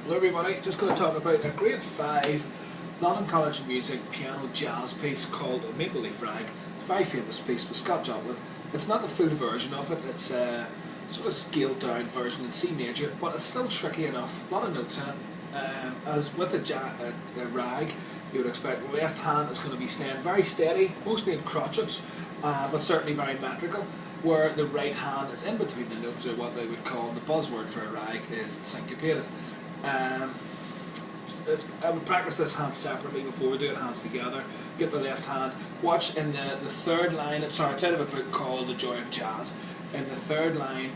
Hello everybody, just going to talk about a grade 5 London College of Music piano jazz piece called Maple Leaf Rag. It's a very famous piece by Scott Joplin. It's not the full version of it, it's a sort of scaled down version in C major, but it's still tricky enough. A lot of notes in it. As with a rag, you would expect the left hand is going to be staying very steady, mostly in crotchets, but certainly very metrical, where the right hand is in between the notes, or what they would call the buzzword for a rag is syncopated. I would practice this hand separately before we do it hands together. Get the left hand. Watch in the third line. It's out of a book called The Joy of Jazz. In the third line,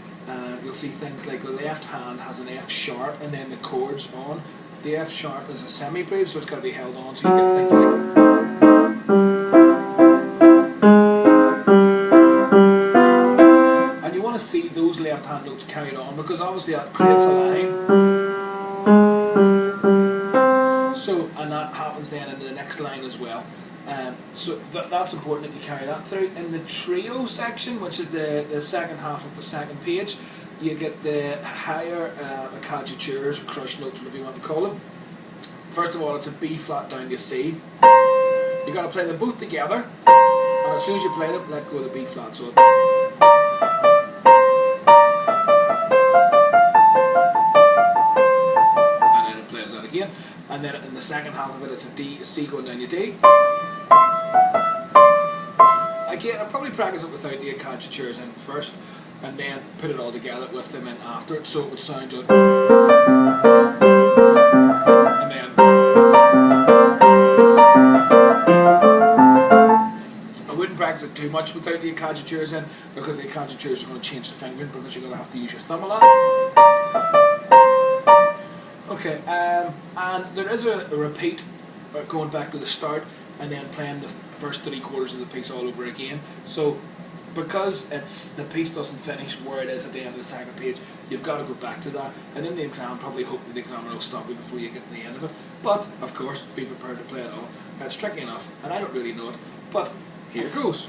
you'll see things like the left hand has an F sharp and then the chords on. The F sharp is a semi-breve, so it's got to be held on. So you get things like. And you want to see those left hand notes carried on because obviously that creates a line. And that happens then into the next line as well. So that's important that you carry that through. In the trio section, which is the second half of the second page, you get the higher accadutures, or crush notes, whatever you want to call them. First of all, it's a B flat down to C. You got to play them both together, and as soon as you play them, let go of the B flat. So again, and then in the second half of it it's a C going down to D. Again, I'll probably practice it without the accadutures in first and then put it all together with them in after it, so it would sound just and then I wouldn't practice it too much without the accadutures in because the accadutures are going to change the fingering because you're going to have to use your thumb a lot. Okay, and there is a repeat going back to the start and then playing the first 3 quarters of the piece all over again. So because the piece doesn't finish where it is at the end of the second page, you've got to go back to that, and in the exam probably hope that the examiner will stop you before you get to the end of it. But of course, be prepared to play it all. It's tricky enough, and I don't really know it, but here goes.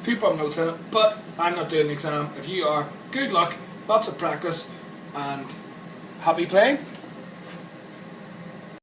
Few bum notes in it, but I'm not doing the exam. If you are, good luck, lots of practice, and happy playing.